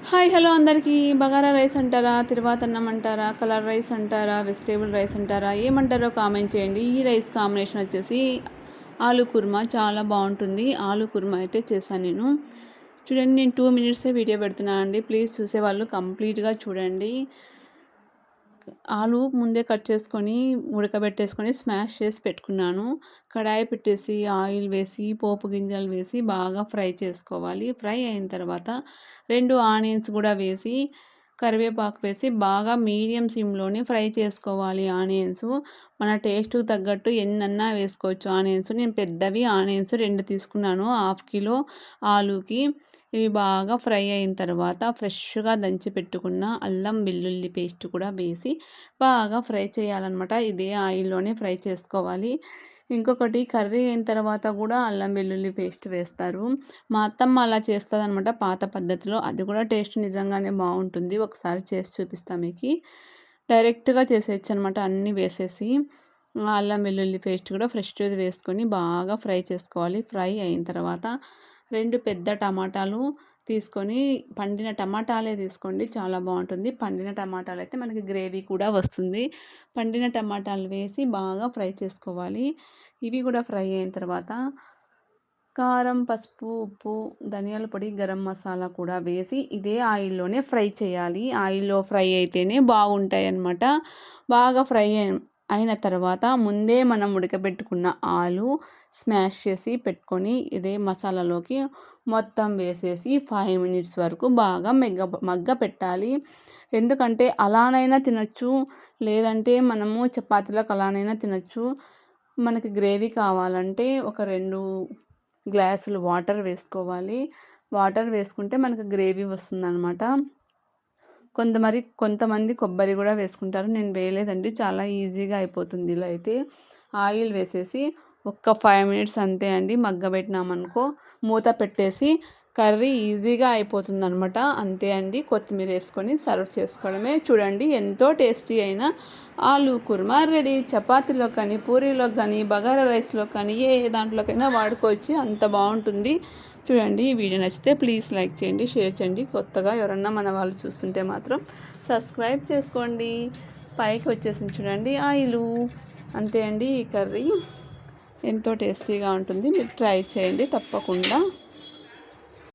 Hi hello అందరికీ. Bagara rice అంటారా, తిరువాతన్నం అంటారా, కలర్ రైస్ అంటారా, వెజిటేబుల్ రైస్ అంటారా, ఏమంటారో కామెంట్ చేయండి. ఈ రైస్ కాంబినేషన్ వచ్చేసి ఆలు కుర్మా చాలా బాగుంటుంది. ఆలు కుర్మా అయితే చేశాను నేను. చూడండి, నేను 2 మినిట్సే వీడియో పెడుతున్నాను అండి. ప్లీజ్ చూసేవాళ్ళు కంప్లీట్గా చూడండి. ఆలు ముందే కట్ చేసుకొని ఉడకబెట్టేసుకొని స్మాష్ చేసి పెట్టుకున్నాను. కడాయి పెట్టేసి ఆయిల్ వేసి పోపు గింజలు వేసి బాగా ఫ్రై చేసుకోవాలి. ఫ్రై అయిన తర్వాత 2 ఆనియన్స్ కూడా వేసి కరివేపాకు వేసి బాగా మీడియం సిమ్లోనే ఫ్రై చేసుకోవాలి. ఆనియన్స్ మన టేస్ట్కి తగ్గట్టు ఎన్నన్నా వేసుకోవచ్చు. ఆనియన్స్ నేను పెద్దవి ఆనియన్స్ 2 తీసుకున్నాను 1/2 కిలో ఆలుకి. ఇవి బాగా ఫ్రై అయిన తర్వాత ఫ్రెష్గా దంచి పెట్టుకున్న అల్లం వెల్లుల్లి పేస్ట్ కూడా వేసి బాగా ఫ్రై చేయాలన్నమాట. ఇదే ఆయిల్లోనే ఫ్రై చేసుకోవాలి. ఇంకొకటి కర్రీ అయిన తర్వాత కూడా అల్లం వెల్లుల్లి పేస్ట్ వేస్తారు. మా అత్తమ్మ అలా చేస్తుందన్నమాట పాత పద్ధతిలో. అది కూడా టేస్ట్ నిజంగానే బాగుంటుంది. ఒకసారి చేసి చూపిస్తాను మీకు. డైరెక్ట్గా చేసేయచ్చు అనమాట, అన్నీ వేసేసి అల్లం వెల్లుల్లి పేస్ట్ కూడా ఫ్రెష్ది వేసుకొని బాగా ఫ్రై చేసుకోవాలి. ఫ్రై అయిన తర్వాత 2 పెద్ద టమాటాలు తీసుకొని, పండిన టమాటాలే తీసుకోండి, చాలా బాగుంటుంది. పండిన టమాటాలు అయితే మనకి గ్రేవీ కూడా వస్తుంది. పండిన టమాటాలు వేసి బాగా ఫ్రై చేసుకోవాలి. ఇవి కూడా ఫ్రై అయిన తర్వాత కారం, పసుపు, ఉప్పు, ధనియాల పొడి, గరం మసాలా కూడా వేసి ఇదే ఆయిల్లోనే ఫ్రై చేయాలి. ఆయిల్లో ఫ్రై అయితేనే బాగుంటాయి అన్నమాట. బాగా ఫ్రై అయిన తర్వాత ముందే మనం ఉడకబెట్టుకున్న ఆలు స్మాష్ చేసి పెట్టుకొని ఇదే మసాలాలోకి మొత్తం వేసేసి 5 మినిట్స్ వరకు బాగా మగ్గ పెట్టాలి. ఎందుకంటే అలానైనా తినచ్చు, లేదంటే మనము చపాతీలకు అలానైనా తినచ్చు. మనకి గ్రేవీ కావాలంటే ఒక 2 గ్లాసులు వాటర్ వేసుకోవాలి. వాటర్ వేసుకుంటే మనకు గ్రేవీ వస్తుందన్నమాట. కొంతమంది కొబ్బరి కూడా వేసుకుంటారు. నేను వేయలేదండి, చాలా ఈజీగా అయిపోతుంది ఇలా అయితే. ఆయిల్ వేసేసి ఒక్క 5 మినిట్స్ అంతే అండి మగ్గబెట్టినామనుకో, మూత పెట్టేసి కర్రీ ఈజీగా అయిపోతుంది అనమాట. అంతే అండి, కొత్తిమీర వేసుకొని సర్వ్ చేసుకోవడమే. చూడండి, ఎంతో టేస్టీ అయిన ఆలు కుర్మా రెడీ. చపాతీలో కానీ, పూరీలో కానీ, బగారా రైస్లో కానీ, ఏ దాంట్లోకైనా వాడుకోవచ్చు, అంత బాగుంటుంది. చూడండి, ఈ వీడియో నచ్చితే ప్లీజ్ లైక్ చేయండి, షేర్ చేయండి. కొత్తగా ఎవరన్నా మన వాళ్ళు చూస్తుంటే మాత్రం సబ్స్క్రైబ్ చేసుకోండి. పైకి వచ్చేసింది చూడండి ఆయిలు. అంతే అండి, ఈ కర్రీ ఎంతో టేస్టీగా ఉంటుంది. మీరు ట్రై చేయండి తప్పకుండా.